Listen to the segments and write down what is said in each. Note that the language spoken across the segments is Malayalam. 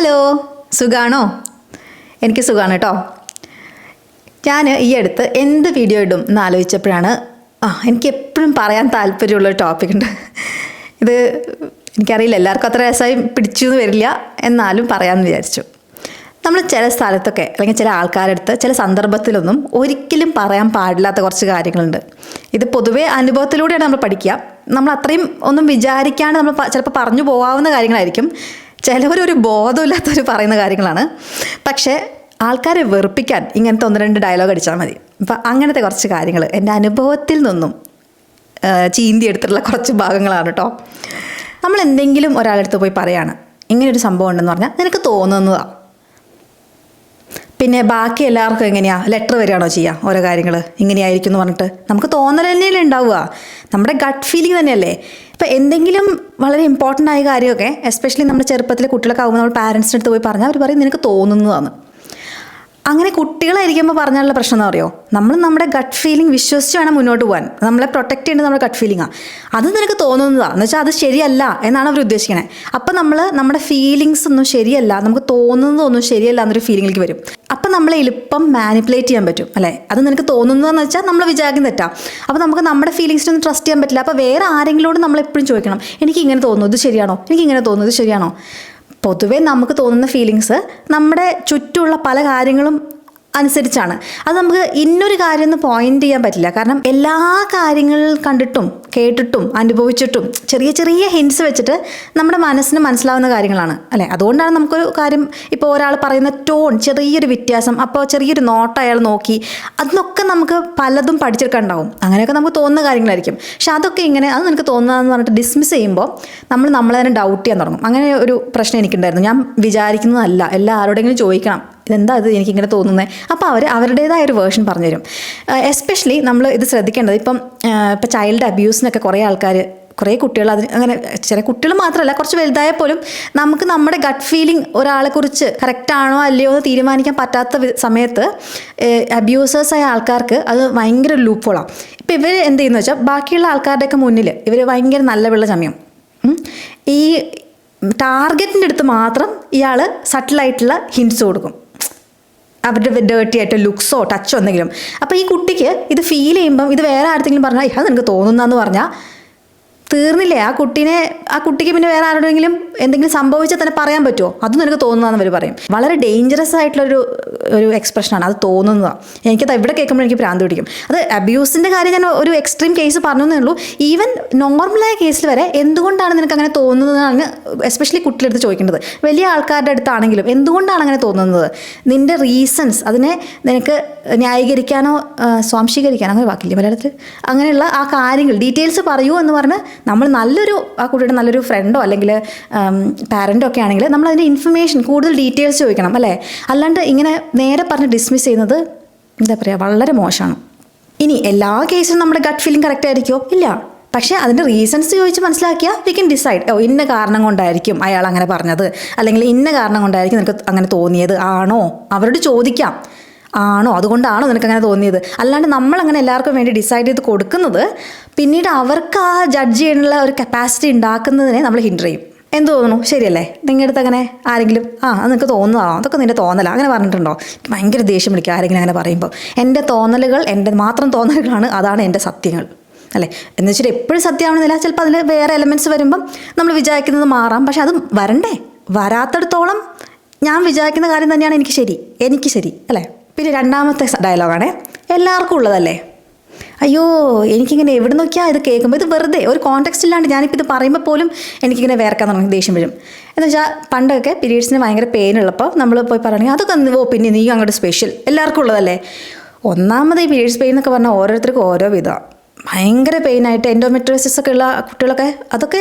ഹലോ, സുഖാണോ? എനിക്ക് സുഖമാണ് കേട്ടോ. ഞാൻ ഈ അടുത്ത് എന്ത് വീഡിയോ ഇടും എന്ന് ആലോചിച്ചപ്പോഴാണ് എനിക്ക് എപ്പോഴും പറയാൻ താല്പര്യമുള്ളൊരു ടോപ്പിക്കുണ്ട്. ഇത് എനിക്കറിയില്ല, എല്ലാവർക്കും അത്ര രസമായി പിടിച്ചു എന്ന് വരില്ല, എന്നാലും പറയാമെന്ന് വിചാരിച്ചു. നമ്മൾ ചില സ്ഥലത്തൊക്കെ അല്ലെങ്കിൽ ചില ആൾക്കാരടുത്ത് ചില സന്ദർഭത്തിലൊന്നും ഒരിക്കലും പറയാൻ പാടില്ലാത്ത കുറച്ച് കാര്യങ്ങളുണ്ട്. ഇത് പൊതുവേ അനുഭവത്തിലൂടെയാണ് നമ്മൾ പഠിക്കുക. നമ്മൾ അത്രയും ഒന്നും വിചാരിക്കാണ്ട് നമ്മൾ ചിലപ്പോൾ പറഞ്ഞു പോകാവുന്ന കാര്യങ്ങളായിരിക്കും. ചിലവരൊരു ബോധമില്ലാത്തവർ പറയുന്ന കാര്യങ്ങളാണ്. പക്ഷേ ആൾക്കാരെ വെറുപ്പിക്കാൻ ഇങ്ങനത്തെ 1-2 ഡയലോഗ് അടിച്ചാൽ മതി. അപ്പം അങ്ങനത്തെ കുറച്ച് കാര്യങ്ങൾ എൻ്റെ അനുഭവത്തിൽ നിന്നും ചീന്തിയെടുത്തിട്ടുള്ള കുറച്ച് ഭാഗങ്ങളാണ് കേട്ടോ. നമ്മൾ എന്തെങ്കിലും ഒരാളടുത്ത് പോയി പറയാണ്, ഇങ്ങനെയൊരു സംഭവം ഉണ്ടെന്ന് പറഞ്ഞാൽ നിനക്ക് തോന്നുന്നതാണ്. പിന്നെ ബാക്കി എല്ലാവർക്കും എങ്ങനെയാണ് ലെറ്റർ വരികയാണോ ചെയ്യുക ഓരോ കാര്യങ്ങൾ ഇങ്ങനെയായിരിക്കും എന്ന് പറഞ്ഞിട്ട് നമുക്ക് തോന്നൽ തന്നെയല്ലേ ഉണ്ടാവുക. നമ്മുടെ ഗട്ട് ഫീലിംഗ് തന്നെയല്ലേ. ഇപ്പോൾ എന്തെങ്കിലും വളരെ ഇമ്പോർട്ടൻ്റ് ആയ കാര്യമൊക്കെ എസ്പെഷ്യലി നമ്മുടെ ചെറുപ്പത്തിൽ കുട്ടികളൊക്കെ ആകുമ്പോൾ നമ്മൾ പാരൻസിൻ്റെ അടുത്ത് പോയി പറഞ്ഞാൽ അവർ പറയും നിനക്ക് തോന്നുന്നതാണ്. അങ്ങനെ കുട്ടികളായിരിക്കുമ്പോൾ പറഞ്ഞാലുള്ള പ്രശ്നം എന്ന് പറയുമോ, നമ്മൾ നമ്മുടെ ഗട്ട് ഫീലിംഗ് വിശ്വസിച്ച് വേണം മുന്നോട്ട് പോകാൻ. നമ്മളെ പ്രൊട്ടക്റ്റ് ചെയ്യേണ്ടത് നമ്മുടെ ഗട്ട് ഫീലിംഗാണ്. അത് നിനക്ക് തോന്നുന്നതാണ് എന്ന് വെച്ചാൽ അത് ശരിയല്ല എന്നാണ് അവർ ഉദ്ദേശിക്കണേ. അപ്പം നമ്മൾ നമ്മുടെ ഫീലിങ്സ് ഒന്നും ശരിയല്ല, നമുക്ക് തോന്നുന്നതൊന്നും ശരിയല്ല എന്നൊരു ഫീലിംഗിലേക്ക് വരും. അപ്പം നമ്മളെ എളുപ്പം മാനിപ്പുലേറ്റ് ചെയ്യാൻ പറ്റും അല്ലേ. അത് നിനക്ക് തോന്നുന്നതെന്ന് വെച്ചാൽ നമ്മൾ വിചാരിക്കുന്ന തെറ്റാം. അപ്പോൾ നമുക്ക് നമ്മുടെ ഫീലിങ്സിനൊന്നും ട്രസ്റ്റ് ചെയ്യാൻ പറ്റില്ല. അപ്പോൾ വേറെ ആരെങ്കിലോട് നമ്മൾ എപ്പോഴും ചോദിക്കണം, എനിക്ക് ഇങ്ങനെ തോന്നുന്നു, ഇത് ശരിയാണോ, എനിക്ക് ഇങ്ങനെ തോന്നുന്നു, ഇത് ശരിയാണോ. പൊതുവേ നമുക്ക് തോന്നുന്ന ഫീലിങ്സ് നമ്മുടെ ചുറ്റുമുള്ള പല കാര്യങ്ങളും അനുസരിച്ചാണ്. അത് നമുക്ക് ഇന്നൊരു കാര്യം ഒന്ന് പോയിന്റ് ചെയ്യാൻ പറ്റില്ല. കാരണം എല്ലാ കാര്യങ്ങൾ കണ്ടിട്ടും കേട്ടിട്ടും അനുഭവിച്ചിട്ടും ചെറിയ ചെറിയ ഹിൻസ് വെച്ചിട്ട് നമ്മുടെ മനസ്സിന് മനസ്സിലാവുന്ന കാര്യങ്ങളാണ് അല്ലേ. അതുകൊണ്ടാണ് നമുക്കൊരു കാര്യം ഇപ്പോൾ ഒരാൾ പറയുന്ന ടോൺ ചെറിയൊരു വ്യത്യാസം, അപ്പോൾ ചെറിയൊരു നോട്ട് അയാൾ നോക്കി, അതിനൊക്കെ നമുക്ക് പലതും പഠിച്ചെടുക്കാനുണ്ടാവും. അങ്ങനെയൊക്കെ നമുക്ക് തോന്നുന്ന കാര്യങ്ങളായിരിക്കും. പക്ഷെ അതൊക്കെ ഇങ്ങനെ അത് നിനക്ക് തോന്നുന്നതെന്ന് പറഞ്ഞിട്ട് ഡിസ്മിസ് ചെയ്യുമ്പോൾ നമ്മളെ തന്നെ ഡൗട്ട് ചെയ്യാൻ തുടങ്ങും. അങ്ങനെ ഒരു പ്രശ്നം എനിക്കുണ്ടായിരുന്നു. ഞാൻ വിചാരിക്കുന്നതല്ല, എല്ലാവരോടെങ്കിലും ചോദിക്കണം ഇതെന്താ ഇത് എനിക്കിങ്ങനെ തോന്നുന്നത്. അപ്പോൾ അവർ അവരുടേതായ ഒരു വേർഷൻ പറഞ്ഞുതരും. എസ്പെഷ്യലി നമ്മൾ ഇത് ശ്രദ്ധിക്കേണ്ടത് ഇപ്പം ചൈൽഡ് അബ്യൂസിനൊക്കെ കുറേ കുട്ടികൾ അങ്ങനെ ചില കുട്ടികൾ മാത്രമല്ല കുറച്ച് വലുതായ പോലും നമുക്ക് നമ്മുടെ ഗട്ട് ഫീലിംഗ് ഒരാളെക്കുറിച്ച് കറക്റ്റാണോ അല്ലയോ എന്ന് തീരുമാനിക്കാൻ പറ്റാത്ത സമയത്ത് അബ്യൂസേഴ്സായ ആൾക്കാർക്ക് അത് ഭയങ്കര ലൂപ്പ് ഹോളാണ്. ഇപ്പം ഇവർ എന്ത് ചെയ്യുന്നു വെച്ചാൽ ബാക്കിയുള്ള ആൾക്കാരുടെയൊക്കെ മുന്നിൽ ഇവർ ഭയങ്കര നല്ല വെള്ള ചമയം. ഈ ടാർഗറ്റിൻ്റെ അടുത്ത് മാത്രം ഇയാൾ സട്ടിലായിട്ടുള്ള ഹിൻസ് കൊടുക്കും, അവരുടെ ഡേർട്ടി ആയിട്ട് ലുക്സോ ടച്ചോ എന്തെങ്കിലും. അപ്പോൾ ഈ കുട്ടിക്ക് ഇത് ഫീൽ ചെയ്യുമ്പം ഇത് വേറെ ആർക്കെങ്കിലും പറഞ്ഞാൽ അത് നിനക്ക് തോന്നുന്നതെന്ന് പറഞ്ഞാൽ തീർന്നില്ലേ. ആ കുട്ടിക്ക് പിന്നെ വേറെ ആരോടെങ്കിലും എന്തെങ്കിലും സംഭവിച്ചാൽ തന്നെ പറയാൻ പറ്റുമോ, അത് നിനക്ക് തോന്നുന്നതെന്ന് അവർ പറയും. വളരെ ഡേഞ്ചറസ് ആയിട്ടുള്ളൊരു എക്സ്പ്രഷനാണ് അത്, തോന്നുന്നതാണ്. എനിക്കത് ഇവിടെ കേൾക്കുമ്പോൾ എനിക്ക് ഭ്രാന്ത് പിടിക്കും. അത് അബ്യൂസിൻ്റെ കാര്യം ഞാൻ ഒരു എക്സ്ട്രീം കേസ് പറഞ്ഞേ ഉള്ളൂ. ഈവൻ നോർമലായ കേസിൽ വരെ എന്തുകൊണ്ടാണ് നിനക്ക് അങ്ങനെ തോന്നുന്നതാണ് എസ്പെഷ്യലി കുട്ടികളെടുത്ത് ചോദിക്കേണ്ടത്. വലിയ ആൾക്കാരുടെ അടുത്താണെങ്കിലും എന്തുകൊണ്ടാണ് അങ്ങനെ തോന്നുന്നത്, നിൻ്റെ റീസൺസ്, അതിനെ നിനക്ക് ന്യായീകരിക്കാനോ സ്വാംശീകരിക്കാനോ അങ്ങനെ വാക്കില്ല മലയാളത്തിൽ, അങ്ങനെയുള്ള ആ കാര്യങ്ങൾ ഡീറ്റെയിൽസ് പറയൂ എന്ന് പറഞ്ഞ് നമ്മൾ ആ കുട്ടിയുടെ നല്ലൊരു ഫ്രണ്ടോ അല്ലെങ്കിൽ പാരൻ്റോ ഒക്കെ ആണെങ്കിൽ നമ്മൾ അതിൻ്റെ ഇൻഫർമേഷൻ കൂടുതൽ ഡീറ്റെയിൽസ് ചോദിക്കണം അല്ലേ. അല്ലാണ്ട് ഇങ്ങനെ നേരെ പറഞ്ഞ് ഡിസ്മിസ് ചെയ്യുന്നത് എന്താ പറയുക, വളരെ മോശമാണ്. ഇനി എല്ലാ കേസിലും നമ്മുടെ ഗട്ട് ഫീലിംഗ് കറക്റ്റ് ആയിരിക്കുമോ, ഇല്ല. പക്ഷേ അതിൻ്റെ റീസൺസ് ചോദിച്ച് മനസ്സിലാക്കിയാൽ വി കൻ ഡിസൈഡ്, ഇന്ന കാരണം കൊണ്ടായിരിക്കും അയാൾ അങ്ങനെ പറഞ്ഞത്, അല്ലെങ്കിൽ ഇന്ന കാരണം കൊണ്ടായിരിക്കും നിനക്ക് അങ്ങനെ തോന്നിയത്, ആണോ അവരോട് ചോദിക്കാം, ആണോ അതുകൊണ്ടാണോ നിനക്കങ്ങനെ തോന്നിയത്. അല്ലാണ്ട് നമ്മളങ്ങനെ എല്ലാവർക്കും വേണ്ടി ഡിസൈഡ് ചെയ്ത് കൊടുക്കുന്നത് പിന്നീട് അവർക്ക് ആ ജഡ്ജ് ചെയ്യാനുള്ള ഒരു കപ്പാസിറ്റി ഉണ്ടാക്കുന്നതിനെ നമ്മൾ ഹിൻഡർ ചെയ്യും. എന്ത് തോന്നുന്നു, ശരിയല്ലേ? നിങ്ങളുടെ അടുത്ത് അങ്ങനെ ആരെങ്കിലും അത് നിനക്ക് തോന്നുന്നതാണോ, അതൊക്കെ നിൻ്റെ തോന്നലാണ് അങ്ങനെ പറഞ്ഞിട്ടുണ്ടോ. ഭയങ്കര ദേഷ്യം പിടിക്കുക ആരെങ്കിലും അങ്ങനെ പറയുമ്പോൾ. എൻ്റെ തോന്നലുകൾ എൻ്റെ മാത്രം തോന്നലുകളാണ്, അതാണ് എൻ്റെ സത്യങ്ങൾ അല്ലേ എന്ന് വെച്ചിട്ട് എപ്പോഴും സത്യമാണെന്നില്ല. ചിലപ്പോൾ അതിൽ വേറെ എലമെൻറ്റ്സ് വരുമ്പം നമ്മൾ വിചാരിക്കുന്നത് മാറാം. പക്ഷെ അത് വരണ്ടേ, വരാത്തടത്തോളം ഞാൻ വിചാരിക്കുന്ന കാര്യം തന്നെയാണ് എനിക്ക് ശരി അല്ലേ. പിന്നെ രണ്ടാമത്തെ ഡയലോഗാണേ, എല്ലാവർക്കും ഉള്ളതല്ലേ. അയ്യോ എനിക്കിങ്ങനെ എവിടെ നോക്കിയാൽ ഇത് കേൾക്കുമ്പോൾ ഇത് വെറുതെ ഒരു കോൺടെക്സ്റ്റ് ഇല്ലാണ്ട് ഞാനിപ്പോൾ ഇത് പറയുമ്പോൾ പോലും എനിക്കിങ്ങനെ വേർക്കാൻ തുടങ്ങി, ദേഷ്യം വരും. എന്ന് വെച്ചാൽ പണ്ടൊക്കെ പീരീഡ്സിന് ഭയങ്കര പെയിൻ ഉള്ളപ്പോൾ നമ്മൾ പോയി പറയുകയാണെങ്കിൽ അതൊക്കെ പിന്നെ നീ അങ്ങോട്ട് സ്പെഷ്യൽ, എല്ലാവർക്കും ഉള്ളതല്ലേ. ഒന്നാമത് ഈ പീരീഡ്സ് പെയിൻ എന്നൊക്കെ പറഞ്ഞാൽ ഓരോരുത്തർക്കും ഓരോ വിധമാണ്. ഭയങ്കര പെയിനായിട്ട് എൻഡോമെട്രിയോസിസ് ഒക്കെ ഉള്ള കുട്ടികളൊക്കെ അതൊക്കെ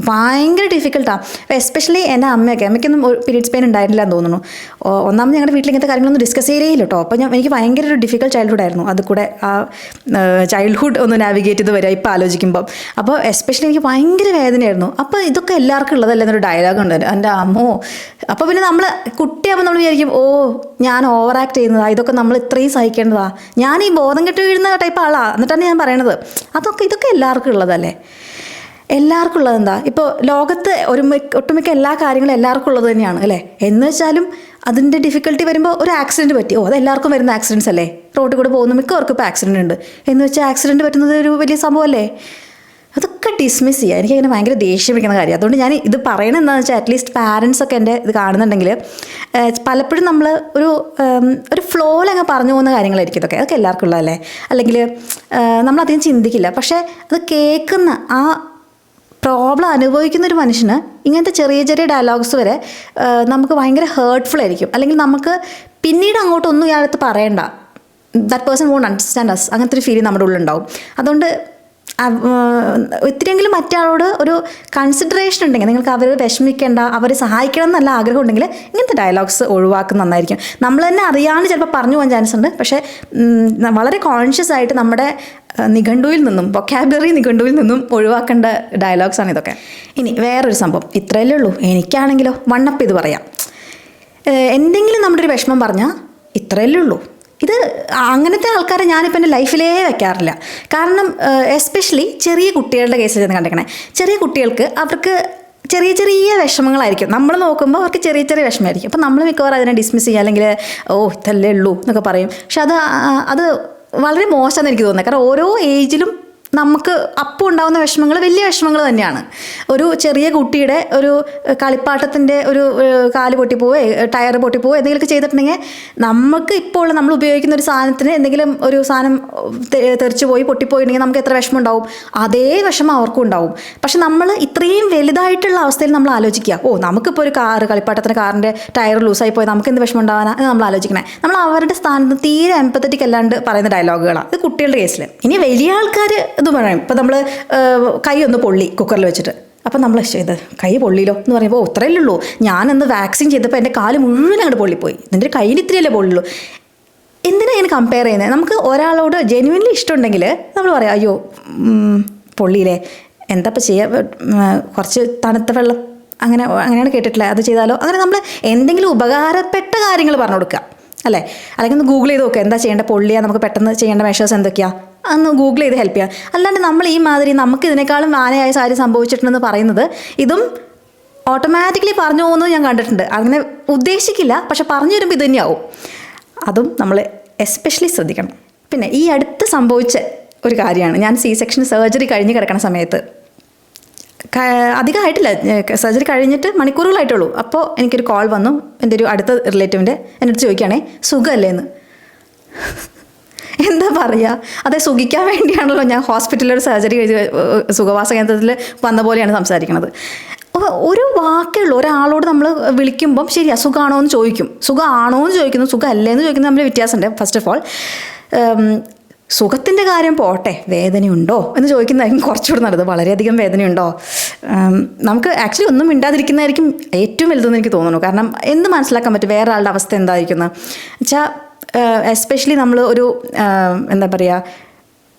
ഭയങ്കര ഡിഫിക്കൽട്ടാണ്. എസ്പെഷ്യലി എൻ്റെ അമ്മയ്ക്കൊന്നും പീരീഡ്സ് പെയിൻ ഉണ്ടായിട്ടില്ല എന്ന് തോന്നുന്നു. ഒന്നാമത് ഞങ്ങളുടെ വീട്ടിൽ ഇങ്ങനത്തെ കാര്യങ്ങളൊന്നും ഡിസ്കസ് ചെയ്തേയില്ല കേട്ടോ. അപ്പോൾ എനിക്ക് ഭയങ്കര ഒരു ഡിഫിക്കൽട്ട് ചൈൽഡ്ഹുഡ് ആയിരുന്നു. അത് കൂടെ ആ ചൈൽഡ്ഹുഡ് ഒന്ന് നാവിഗേറ്റ് ചെയ്ത് വരിക ഇപ്പോൾ ആലോചിക്കുമ്പോൾ. അപ്പോൾ എസ്പെഷ്യലി എനിക്ക് ഭയങ്കര വേദനയായിരുന്നു. അപ്പോൾ ഇതൊക്കെ എല്ലാവർക്കും ഉള്ളതല്ല എന്നൊരു ഡയലോഗ് ഉണ്ട് എൻ്റെ അമ്മോ. അപ്പോൾ പിന്നെ നമ്മൾ കുട്ടിയാകുമ്പോൾ നമ്മൾ വിചാരിക്കും ഞാൻ ഓവർ ആക്ട് ചെയ്യുന്നതാണ്, ഇതൊക്കെ നമ്മൾ ഇത്രയും സഹിക്കേണ്ടതാണ്, ഞാൻ ഈ ബോധം കെട്ട് വീഴുന്ന ടൈപ്പ് ആളാണ് എന്നിട്ടാണ് ഞാൻ പറയണത്. ഇതൊക്കെ എല്ലാവർക്കും ഉള്ളതല്ലേ. എല്ലാവർക്കും ഉള്ളത് എന്താ, ഇപ്പോൾ ലോകത്ത് ഒട്ടുമിക്ക എല്ലാ കാര്യങ്ങളും എല്ലാവർക്കും ഉള്ളത് തന്നെയാണ് അല്ലേ. എന്ന് വെച്ചാലും അതിൻ്റെ ഡിഫിക്കൽട്ടി വരുമ്പോൾ ഒരു ആക്സിഡൻറ്റ് പറ്റി, അത് എല്ലാവർക്കും വരുന്ന ആക്സിഡൻറ്റ്സ് അല്ലേ. റോഡിൽ കൂടെ പോകുന്ന മിക്കവർക്കും ഇപ്പോൾ ആക്സിഡൻറ്റ് ഉണ്ട് എന്ന് വെച്ചാൽ ആക്സിഡൻറ്റ് പറ്റുന്നത് ഒരു വലിയ സംഭവമല്ലേ. അതൊക്കെ ഡിസ്മിസ് ചെയ്യുക. എനിക്കങ്ങനെ ഭയങ്കര ദേഷ്യം പിടിക്കുന്ന കാര്യം. അതുകൊണ്ട് ഞാൻ ഇത് പറയണത് എന്താണെന്ന് വെച്ചാൽ അറ്റ്ലീസ്റ്റ് പാരൻസൊക്കെ എൻ്റെ ഇത് കാണുന്നുണ്ടെങ്കിൽ പലപ്പോഴും നമ്മൾ ഒരു ഫ്ലോയിലങ്ങ് പറഞ്ഞു പോകുന്ന കാര്യങ്ങളായിരിക്കും ഇതൊക്കെ. അതൊക്കെ എല്ലാവർക്കും ഉള്ളതല്ലേ. അല്ലെങ്കിൽ നമ്മളധികം ചിന്തിക്കില്ല. പക്ഷേ അത് കേൾക്കുന്ന ആ പ്രോബ്ലം അനുഭവിക്കുന്ന ഒരു മനുഷ്യന് ഇങ്ങനത്തെ ചെറിയ ചെറിയ ഡയലോഗ്സ് വരെ നമുക്ക് ഭയങ്കര ഹേർട്ട്ഫുൾ ആയിരിക്കും. അല്ലെങ്കിൽ നമുക്ക് പിന്നീട് അങ്ങോട്ടൊന്നും ഇയാളത്ത് പറയണ്ട, that person won't understand us, അങ്ങനത്തെ ഒരു ഫീലിംഗ് നമ്മുടെ ഉള്ളിലുണ്ടാവും. അതുകൊണ്ട് ഇത്തിരിയെങ്കിലും മറ്റാളോട് ഒരു കൺസിഡറേഷൻ ഉണ്ടെങ്കിൽ, നിങ്ങൾക്ക് അവർ വിഷമിക്കേണ്ട, അവരെ സഹായിക്കണം എന്നല്ല ആഗ്രഹം ഉണ്ടെങ്കിൽ ഇങ്ങനത്തെ ഡയലോഗ്സ് ഒഴിവാക്കുന്ന നന്നായിരിക്കും. നമ്മൾ തന്നെ അറിയാണ്ട് ചിലപ്പോൾ പറഞ്ഞു പോകാൻ ചാൻസ് ഉണ്ട്. പക്ഷേ വളരെ കോൺഷ്യസ് ആയിട്ട് നമ്മുടെ നിഘണ്ടുവിൽ നിന്നും, വൊക്കാബുലറി നിഘണ്ടുവിൽ നിന്നും ഒഴിവാക്കേണ്ട ഡയലോഗ്സാണ് ഇതൊക്കെ. ഇനി വേറൊരു സംഭവം, ഇത്രയല്ലേ ഉള്ളൂ. എനിക്കാണെങ്കിലോ വണ്ണപ്പ് ഇത് പറയാം. എന്തെങ്കിലും നമ്മുടെ ഒരു വിഷമം പറഞ്ഞാൽ ഇത്രയല്ലേ ഉള്ളൂ. ഇത് അങ്ങനത്തെ ആൾക്കാരെ ഞാനിപ്പോൾ എൻ്റെ ലൈഫിലേ വെക്കാറില്ല. കാരണം എസ്പെഷ്യലി ചെറിയ കുട്ടികളുടെ കേസിൽ ചെന്ന് കണ്ടിരിക്കണേ. ചെറിയ കുട്ടികൾക്ക് അവർക്ക് ചെറിയ ചെറിയ വിഷമങ്ങളായിരിക്കും. നമ്മൾ നോക്കുമ്പോൾ അവർക്ക് ചെറിയ ചെറിയ വിഷമമായിരിക്കും. അപ്പോൾ നമ്മൾ മിക്കവാറും അതിനെ ഡിസ്മിസ് ചെയ്യുക, അല്ലെങ്കിൽ ഇതല്ലേ ഉള്ളൂ എന്നൊക്കെ പറയും. പക്ഷെ അത് വളരെ മോശമെന്ന് എനിക്ക് തോന്നുന്നത്. കാരണം ഓരോ ഏജിലും നമുക്ക് അപ്പം ഉണ്ടാകുന്ന വിഷമങ്ങൾ വലിയ വിഷമങ്ങൾ തന്നെയാണ്. ഒരു ചെറിയ കുട്ടിയുടെ ഒരു കളിപ്പാട്ടത്തിൻ്റെ ഒരു കാല് പൊട്ടിപ്പോവേ, ടയർ പൊട്ടിപ്പോവോ എന്തെങ്കിലുമൊക്കെ ചെയ്തിട്ടുണ്ടെങ്കിൽ നമുക്ക് ഇപ്പോൾ നമ്മൾ ഉപയോഗിക്കുന്ന ഒരു സാധനത്തിന് എന്തെങ്കിലും ഒരു സാധനം തെറിച്ച് പോയി പൊട്ടിപ്പോയിട്ടുണ്ടെങ്കിൽ നമുക്ക് എത്ര വിഷമം ഉണ്ടാവും. അതേ വിഷമം അവർക്കും ഉണ്ടാവും. പക്ഷെ നമ്മൾ ഇത്രയും വലുതായിട്ടുള്ള അവസ്ഥയിൽ നമ്മൾ ആലോചിക്കുക, നമുക്കിപ്പോൾ ഒരു കാറിൻ്റെ ടയർ ലൂസായി പോയി നമുക്ക് എന്ത് വിഷമം ഉണ്ടാവാനാ എന്ന് നമ്മൾ ആലോചിക്കണേ. നമ്മൾ അവരുടെ സ്ഥാനത്ത് തീരെ എംപത്തറ്റിക് അല്ലാണ്ട് പറയുന്ന ഡയലോഗുകളാണ് ഇത് കുട്ടികളുടെ കേസിൽ. ഇനി വലിയ ആൾക്കാർ ഇത് പറയും. ഇപ്പം നമ്മൾ കൈ ഒന്ന് പൊള്ളി കുക്കറിൽ വെച്ചിട്ട്, അപ്പം നമ്മൾ ചെയ്ത് കൈ പൊള്ളിയില്ലോ എന്ന് പറയുമ്പോൾ ഇത്രയല്ലേ ഉള്ളൂ. ഞാനന്ന് വാക്സിൻ ചെയ്തപ്പോൾ എൻ്റെ കാല് മുഴുവൻ അങ്ങോട്ട് പൊള്ളിപ്പോയി, നിൻ്റെ കയ്യിൽ ഇത്രയല്ലേ പൊള്ളുള്ളൂ. എന്തിനാണ് ഞാൻ കമ്പയർ ചെയ്യുന്നത്? നമുക്ക് ഒരാളോട് ജെന്യുവൻലി ഇഷ്ടമുണ്ടെങ്കിൽ നമ്മൾ പറയാം, അയ്യോ പൊള്ളിയില്ലേ, എന്താ ഇപ്പം ചെയ്യുക, കുറച്ച് തണുത്ത വെള്ളം അങ്ങനെയാണ് കേട്ടിട്ടില്ല, അത് ചെയ്താലോ. അങ്ങനെ നമ്മൾ എന്തെങ്കിലും ഉപകാരപ്പെട്ട കാര്യങ്ങൾ പറഞ്ഞു കൊടുക്കുക അല്ലേ. അല്ലെങ്കിൽ ഒന്ന് ഗൂഗിൾ ചെയ്ത് നോക്കുക, എന്താ ചെയ്യേണ്ട, പൊള്ളിയാൽ നമുക്ക് പെട്ടെന്ന് ചെയ്യേണ്ട മെഷേഴ്സ് എന്തൊക്കെയാണ്, അന്ന് ഗൂഗിൾ ചെയ്ത് ഹെൽപ്പ് ചെയ്യാം. അല്ലാണ്ട് നമ്മൾ ഈ മാതിരി നമുക്ക് ഇതിനേക്കാളും ആനയായ കാര്യം സംഭവിച്ചിട്ടുണ്ടെന്ന് പറയുന്നത്, ഇതും ഓട്ടോമാറ്റിക്കലി പറഞ്ഞു പോകുന്നത് ഞാൻ കണ്ടിട്ടുണ്ട്. അങ്ങനെ ഉദ്ദേശിക്കില്ല, പക്ഷെ പറഞ്ഞു വരുമ്പോൾ ഇത് തന്നെയാവും. അതും നമ്മൾ എസ്പെഷ്യലി ശ്രദ്ധിക്കണം. പിന്നെ ഈ അടുത്ത് സംഭവിച്ച ഒരു കാര്യമാണ്, ഞാൻ സെക്ഷൻ സർജറി കഴിഞ്ഞ് കിടക്കുന്ന സമയത്ത്, അധികമായിട്ടില്ല, സർജറി കഴിഞ്ഞിട്ട് മണിക്കൂറുകളായിട്ടുള്ളൂ. അപ്പോൾ എനിക്കൊരു കോൾ വന്നു. എൻ്റെ ഒരു അടുത്ത റിലേറ്റീവിൻ്റെ എൻ്റെ അടുത്ത് ചോദിക്കുകയാണേ, സുഖമല്ലേ എന്ന്. എന്താ പറയുക, അതെ, സുഖിക്കാൻ വേണ്ടിയാണല്ലോ ഞാൻ ഹോസ്പിറ്റലിൽ സർജറി കഴിഞ്ഞ് സുഖവാസ കേന്ദ്രത്തിൽ വന്ന പോലെയാണ് സംസാരിക്കുന്നത്. ഒരു വാക്കേ ഉള്ളൂ. ഒരാളോട് നമ്മൾ വിളിക്കുമ്പം ശരി സുഖമാണോ എന്ന് ചോദിക്കും, സുഖമാണോ എന്ന് ചോദിക്കുന്നു, സുഖമല്ലേ എന്ന് ചോദിക്കുന്നത് തമ്മിൽ വ്യത്യാസമുണ്ട്. ഫസ്റ്റ് ഓഫ് ഓൾ സുഖത്തിൻ്റെ കാര്യം പോട്ടെ, വേദനയുണ്ടോ എന്ന് ചോദിക്കുന്നതായിരിക്കും കുറച്ചുകൂടെ നല്ലത്. വളരെയധികം വേദനയുണ്ടോ, നമുക്ക് ആക്ച്വലി ഒന്നും മിണ്ടാതിരിക്കുന്നതായിരിക്കും ഏറ്റവും വലുതെന്ന് എനിക്ക് തോന്നുന്നു. കാരണം എന്ത് മനസ്സിലാക്കാൻ പറ്റും വേറെ ആളുടെ അവസ്ഥ എന്തായിരിക്കുന്നത് വെച്ചാൽ, എസ്പെഷ്യലി നമ്മൾ ഒരു എന്താ പറയുക,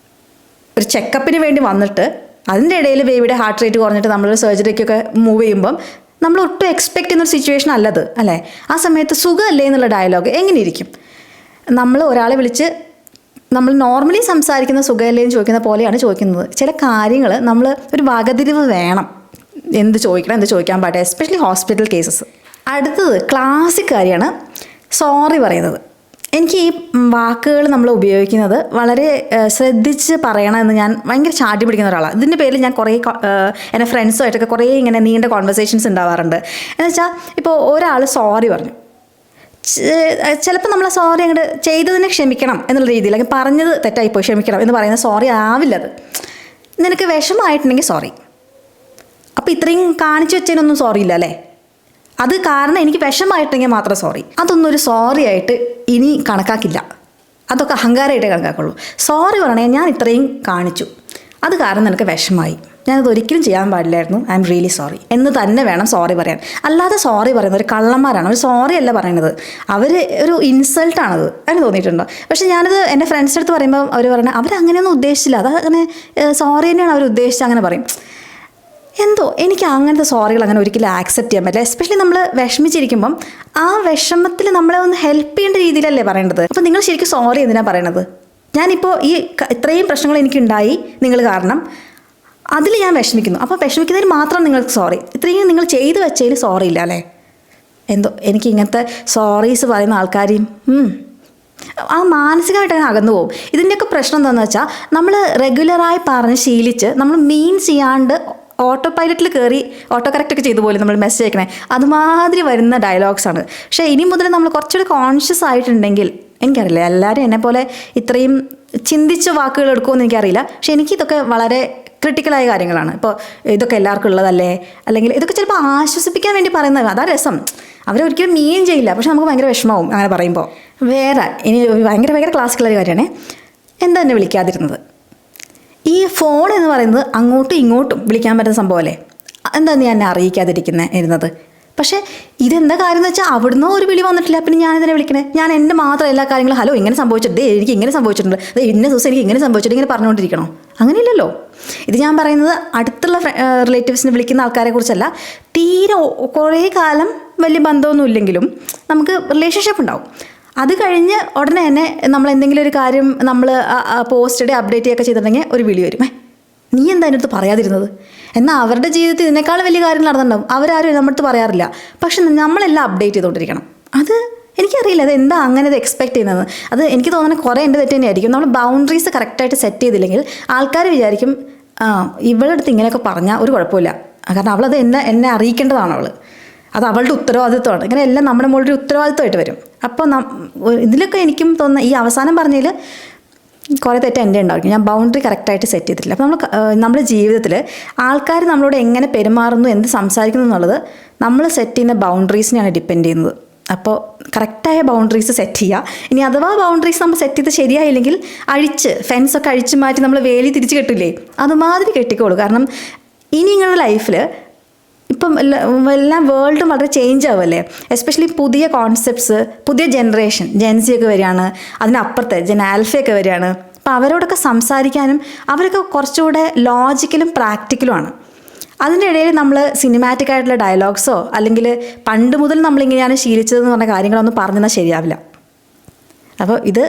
ഒരു ചെക്കപ്പിന് വേണ്ടി വന്നിട്ട് അതിൻ്റെ ഇടയിൽ ബേബിയുടെ ഹാർട്ട് റേറ്റ് കുറഞ്ഞിട്ട് നമ്മളൊരു സർജറിക്കൊക്കെ മൂവ് ചെയ്യുമ്പം നമ്മൾ ഒട്ടും എക്സ്പെക്ട് ചെയ്യുന്നൊരു സിറ്റുവേഷൻ അല്ലത് അല്ലേ. ആ സമയത്ത് സുഖമല്ലേ എന്നുള്ള ഡയലോഗ് എങ്ങനെയിരിക്കും? നമ്മൾ ഒരാളെ വിളിച്ച് നമ്മൾ നോർമലി സംസാരിക്കുന്ന സുഖമല്ലേ എന്ന് ചോദിക്കുന്ന പോലെയാണ് ചോദിക്കുന്നത്. ചില കാര്യങ്ങൾ നമ്മൾ ഒരു വകതിരിവ് വേണം, എന്ത് ചോദിക്കണം എന്ത് ചോദിക്കാൻ പാടില്ല, എസ്പെഷ്യലി ഹോസ്പിറ്റൽ കേസസ്. അടുത്തത് ക്ലാസിക് കാര്യമാണ് സോറി പറയുന്നത്. എനിക്ക് ഈ വാക്കുകൾ നമ്മൾ ഉപയോഗിക്കുന്നത് വളരെ ശ്രദ്ധിച്ച് പറയണമെന്ന് ഞാൻ ഭയങ്കര ചാടി പിടിക്കുന്ന ഒരാളാണ്. ഇതിൻ്റെ പേരിൽ ഞാൻ കുറേ എൻ്റെ ഫ്രണ്ട്സുമായിട്ടൊക്കെ കുറേ ഇങ്ങനെ നീണ്ട കോൺവെർസേഷൻസ് ഉണ്ടാവാറുണ്ട്. എന്ന് വെച്ചാൽ ഇപ്പോൾ ഒരാൾ സോറി പറഞ്ഞു, ചിലപ്പോൾ നമ്മൾ സോറി അങ്ങോട്ട് ചെയ്തതിനെ ക്ഷമിക്കണം എന്നുള്ള രീതിയിൽ, അല്ലെങ്കിൽ പറഞ്ഞത് തെറ്റായിപ്പോയി ക്ഷമിക്കണം എന്ന് പറയുന്ന സോറി ആവില്ല. അത് നിനക്ക് വിഷമമായിട്ടുണ്ടെങ്കിൽ സോറി, അപ്പോൾ ഇത്രയും കാണിച്ചു വെച്ചതിനൊന്നും സോറി ഇല്ല അല്ലേ. അത് കാരണം എനിക്ക് വിഷമമായിട്ടുണ്ടെങ്കിൽ മാത്രം സോറി. അതൊന്നും ഒരു സോറി ആയിട്ട് ഇനി കണക്കാക്കില്ല, അതൊക്കെ അഹങ്കാരമായിട്ടേ കണക്കാക്കുള്ളൂ. സോറി പറയണേ, ഞാൻ ഇത്രയും കാണിച്ചു, അത് കാരണം നിനക്ക് വിഷമമായി, ഞാനത് ഒരിക്കലും ചെയ്യാൻ പാടില്ലായിരുന്നു, ഐ എം റിയലി സോറി എന്ന് തന്നെ വേണം സോറി പറയാൻ. അല്ലാതെ സോറി പറയുന്നത് ഒരു കള്ളന്മാരാണ്. അവർ സോറി അല്ല പറയുന്നത്, അവർ ഒരു ഇൻസൾട്ടാണത്. അങ്ങനെ തോന്നിയിട്ടുണ്ടോ? പക്ഷേ ഞാനത് എൻ്റെ ഫ്രണ്ട്സിൻ്റെ അടുത്ത് പറയുമ്പോൾ അവർ പറയണത് അവരങ്ങനെയൊന്നും ഉദ്ദേശിച്ചില്ല, അത് അങ്ങനെ സോറി തന്നെയാണ് അവർ ഉദ്ദേശിച്ചത്, അങ്ങനെ പറയും. എന്തോ എനിക്ക് അങ്ങനത്തെ സോറികൾ അങ്ങനെ ഒരിക്കലും ആക്സെപ്റ്റ് ചെയ്യാൻ പറ്റില്ല. എസ്പെഷ്യലി നമ്മൾ വിഷമിച്ചിരിക്കുമ്പം ആ വിഷമത്തിൽ നമ്മളെ ഒന്ന് ഹെൽപ്പ് ചെയ്യേണ്ട രീതിയിലല്ലേ പറയേണ്ടത്. അപ്പോൾ നിങ്ങൾ ശരിക്കും സോറി എന്തിനാണ് പറയണത്? ഞാനിപ്പോൾ ഈ ഇത്രയും പ്രശ്നങ്ങൾ എനിക്കുണ്ടായി നിങ്ങൾ കാരണം, അതിൽ ഞാൻ വിഷമിക്കുന്നു. അപ്പോൾ വിഷമിക്കുന്നതിന് മാത്രം നിങ്ങൾക്ക് സോറി. ഇത്രയും നിങ്ങൾ ചെയ്തു വെച്ചതിൽ സോറി ഇല്ല അല്ലേ? എന്തോ എനിക്ക് ഇങ്ങനത്തെ സോറീസ് പറയുന്ന ആൾക്കാരെയും ആ മാനസികമായിട്ട് അങ്ങനെ അകന്നു പോകും. ഇതിൻ്റെയൊക്കെ പ്രശ്നം എന്താണെന്ന് വെച്ചാൽ നമ്മൾ റെഗുലറായി പറഞ്ഞ് ശീലിച്ച് നമ്മൾ മീൻ ചെയ്യാണ്ട് ഓട്ടോ പൈലറ്റിൽ കയറി ഓട്ടോ കറക്റ്റൊക്കെ ചെയ്തു പോലെ നമ്മൾ മെസ്സേജ് അയക്കണേ, അതുമാതിരി വരുന്ന ഡയലോഗ്സാണ്. പക്ഷേ ഇനി മുതൽ നമ്മൾ കുറച്ചുകൂടി കോൺഷ്യസ് ആയിട്ടുണ്ടെങ്കിൽ, എനിക്കറിയില്ല എല്ലാവരും എന്നെപ്പോലെ ഇത്രയും ചിന്തിച്ച വാക്കുകൾ എടുക്കുമെന്ന് എനിക്കറിയില്ല, പക്ഷേ എനിക്കിതൊക്കെ വളരെ ക്രിട്ടിക്കലായ കാര്യങ്ങളാണ്. ഇപ്പോൾ ഇതൊക്കെ എല്ലാവർക്കും ഉള്ളതല്ലേ, അല്ലെങ്കിൽ ഇതൊക്കെ ചിലപ്പോൾ ആശ്വസിപ്പിക്കാൻ വേണ്ടി പറയുന്നത്, അതാ രസം. അവരൊരിക്കലും മീൻ ചെയ്യില്ല, പക്ഷെ നമുക്ക് ഭയങ്കര വിഷമവും അങ്ങനെ പറയുമ്പോൾ. വേറെ ഇനി ഭയങ്കര ക്ലാസിക്കലായ കാര്യമാണ് എന്താ എന്നെ വിളിക്കാതിരുന്നത്. ഈ ഫോൺ എന്ന് പറയുന്നത് അങ്ങോട്ടും ഇങ്ങോട്ടും വിളിക്കാൻ പറ്റുന്ന സംഭവമല്ലേ, എന്താ നീ എന്നെ ഇരുന്നത്. പക്ഷേ ഇതെന്താ കാര്യം എന്ന് വെച്ചാൽ അവിടുന്ന് ഒരു വിളി വന്നിട്ടില്ല, പിന്നെ ഞാൻ ഇതിനെ വിളിക്കണേ. ഞാൻ എൻ്റെ മാത്രം എല്ലാ കാര്യങ്ങളും ഹലോ ഇങ്ങനെ സംഭവിച്ചിട്ടുണ്ട്, എനിക്ക് ഇങ്ങനെ സംഭവിച്ചിട്ടുണ്ട്, ഇന്ന ദിവസം എനിക്ക് ഇങ്ങനെ സംഭവിച്ചിട്ട് ഇങ്ങനെ പറഞ്ഞുകൊണ്ടിരിക്കണോ? അങ്ങനെയില്ലല്ലോ. ഇത് ഞാൻ പറയുന്നത് അടുത്തുള്ള റിലേറ്റീവ്സിനെ വിളിക്കുന്ന ആൾക്കാരെ കുറിച്ചല്ല. തീരെ കുറേ കാലം വലിയ ബന്ധമൊന്നും ഇല്ലെങ്കിലും നമുക്ക് റിലേഷൻഷിപ്പ് ഉണ്ടാവും. അത് കഴിഞ്ഞ് ഉടനെ തന്നെ നമ്മൾ എന്തെങ്കിലും ഒരു കാര്യം നമ്മൾ പോസ്റ്റ് അപ്ഡേറ്റ് ചെയ്യുകയൊക്കെ ചെയ്തിട്ടുണ്ടെങ്കിൽ ഒരു വിളി വരും, നീ എന്താ എൻ്റെ അടുത്ത് പറയാതിരുന്നത്. എന്നാൽ അവരുടെ ജീവിതത്തിൽ ഇതിനേക്കാൾ വലിയ കാര്യങ്ങൾ നടന്നിട്ടുണ്ടാവും, അവരാരും നമ്മുടെ അടുത്ത് പറയാറില്ല. പക്ഷെ നമ്മളെല്ലാം അപ്ഡേറ്റ് ചെയ്തുകൊണ്ടിരിക്കണം. അത് എനിക്കറിയില്ല അത് എന്താ അങ്ങനെ ഇത് എക്സ്പെക്ട് ചെയ്യുന്നത്. അത് എനിക്ക് തോന്നുന്നത് കുറേ എൻ്റെ തെറ്റ് തന്നെയായിരിക്കും. നമ്മൾ ബൗണ്ടറീസ് കറക്റ്റായിട്ട് സെറ്റ് ചെയ്തില്ലെങ്കിൽ ആൾക്കാർ വിചാരിക്കും ഇവളുടെ അടുത്ത് ഇങ്ങനെയൊക്കെ പറഞ്ഞാൽ ഒരു കുഴപ്പമില്ല, കാരണം അവളത് എന്നെ അറിയിക്കേണ്ടതാണ്, അത് അവളുടെ ഉത്തരവാദിത്വമാണ്. ഇങ്ങനെ എല്ലാം നമ്മുടെ മുകളിൽ ഉത്തരവാദിത്വമായിട്ട് വരും. അപ്പോൾ ഇതിലൊക്കെ എനിക്കും തോന്നുന്ന ഈ അവസാനം പറഞ്ഞതിൽ കുറേ തെറ്റ് എൻ്റെ ഉണ്ടായിരിക്കും. ഞാൻ ബൗണ്ടറി കറക്റ്റായിട്ട് സെറ്റ് ചെയ്തിട്ടില്ല. അപ്പോൾ നമ്മുടെ ജീവിതത്തിൽ ആൾക്കാർ നമ്മളോട് എങ്ങനെ പെരുമാറുന്നു, എന്ത് സംസാരിക്കുന്നു എന്നുള്ളത് നമ്മൾ സെറ്റ് ചെയ്യുന്ന ബൗണ്ടറീസിനെയാണ് ഡിപ്പെൻഡ് ചെയ്യുന്നത്. അപ്പോൾ കറക്റ്റായ ബൗണ്ടറീസ് സെറ്റ് ചെയ്യുക. ഇനി അഥവാ ബൗണ്ടറീസ് നമ്മൾ സെറ്റ് ചെയ്ത് ശരിയായില്ലെങ്കിൽ ഫെൻസൊക്കെ അഴിച്ച് മാറ്റി നമ്മൾ വേലി തിരിച്ച് കെട്ടില്ലേ, അതുമാതിരി കെട്ടിക്കോളൂ. കാരണം ഇനി നിങ്ങളുടെ ലൈഫിൽ ഇപ്പം എല്ലാം വേൾഡും വളരെ ചേഞ്ച് ആവുമല്ലേ. എസ്പെഷ്യലി പുതിയ കോൺസെപ്റ്റ്സ്, പുതിയ ജനറേഷൻ ജെൻസി ഒക്കെ വരികയാണ്, അതിനപ്പുറത്തെ ജെൻ ആൽഫയൊക്കെ വരികയാണ്. അപ്പോൾ അവരോടൊക്കെ സംസാരിക്കാനും അവരൊക്കെ കുറച്ചുകൂടെ ലോജിക്കലും പ്രാക്ടിക്കലുമാണ്. അതിൻ്റെ ഇടയിൽ നമ്മൾ സിനിമാറ്റിക് ആയിട്ടുള്ള ഡയലോഗ്സോ അല്ലെങ്കിൽ പണ്ട് മുതൽ നമ്മളിങ്ങനെയാണ് ശീലിച്ചതെന്ന് പറഞ്ഞ കാര്യങ്ങളൊന്നും പറഞ്ഞാൽ ശരിയാവില്ല. അപ്പോൾ ഇത്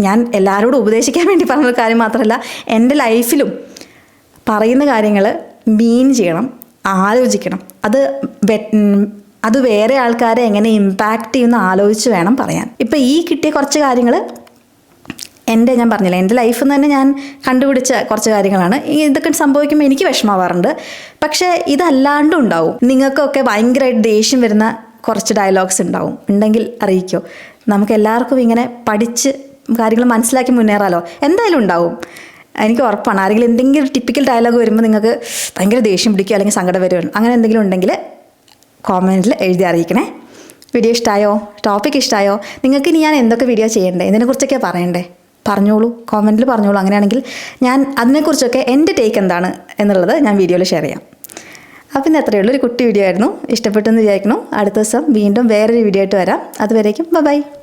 ഞാൻ എല്ലാവരോടും ഉപദേശിക്കാൻ വേണ്ടി പറഞ്ഞൊരു കാര്യം മാത്രമല്ല, എൻ്റെ ലൈഫിലും പറയുന്ന കാര്യങ്ങൾ മീൻ ചെയ്യണം, ആലോചിക്കണം. അത് വേറെ ആൾക്കാരെ എങ്ങനെ ഇമ്പാക്റ്റ് ചെയ്യുന്ന ആലോചിച്ച് വേണം പറയാൻ. ഇപ്പം ഈ കിട്ടിയ കുറച്ച് കാര്യങ്ങൾ ഞാൻ പറഞ്ഞില്ല, എൻ്റെ ലൈഫിൽ നിന്ന് തന്നെ ഞാൻ കണ്ടുപിടിച്ച കുറച്ച് കാര്യങ്ങളാണ്. ഇതൊക്കെ സംഭവിക്കുമ്പോൾ എനിക്ക് വിഷമാവാറുണ്ട്. പക്ഷേ ഇതല്ലാണ്ടും ഉണ്ടാവും. നിങ്ങൾക്കൊക്കെ ഭയങ്കരമായിട്ട് ദേഷ്യം വരുന്ന കുറച്ച് ഡയലോഗ്സ് ഉണ്ടെങ്കിൽ അറിയിക്കോ. നമുക്ക് എല്ലാവർക്കും ഇങ്ങനെ പഠിച്ച് കാര്യങ്ങൾ മനസ്സിലാക്കി മുന്നേറാലോ. എന്തായാലും ഉണ്ടാവും, എനിക്ക് ഉറപ്പാണ്. ആരെങ്കിലും എന്തെങ്കിലും ഒരു ടിപ്പിക്കൽ ഡയലോഗ് വരുമ്പോൾ നിങ്ങൾക്ക് ഭയങ്കര ദേഷ്യം പിടിക്കുക അല്ലെങ്കിൽ സങ്കടം വരുമോ, അങ്ങനെ എന്തെങ്കിലും ഉണ്ടെങ്കിൽ കോമെൻറ്റിൽ എഴുതി അറിയിക്കണേ. വീഡിയോ ഇഷ്ടമായോ, ടോപ്പിക് ഇഷ്ടമായോ, നിങ്ങൾക്ക് ഇനി ഞാൻ എന്തൊക്കെ വീഡിയോ ചെയ്യണ്ടേ, ഇതിനെക്കുറിച്ചൊക്കെ പറയണ്ടേ, പറഞ്ഞോളൂ, കോമെൻറ്റിൽ പറഞ്ഞോളൂ. അങ്ങനെയാണെങ്കിൽ ഞാൻ അതിനെക്കുറിച്ചൊക്കെ എൻ്റെ ടേക്ക് എന്താണ് എന്നുള്ളത് ഞാൻ വീഡിയോയിൽ ഷെയർ ചെയ്യാം. അപ്പം ഇന്ന് അത്രയേ ഉള്ളൂ, ഒരു കുട്ടി വീഡിയോ ആയിരുന്നു. ഇഷ്ടപ്പെട്ടെന്ന് വിചാരിക്കുന്നു. അടുത്ത ദിവസം വീണ്ടും വേറൊരു വീഡിയോ ആയിട്ട് വരാം. അതുവരേക്കും ബൈ.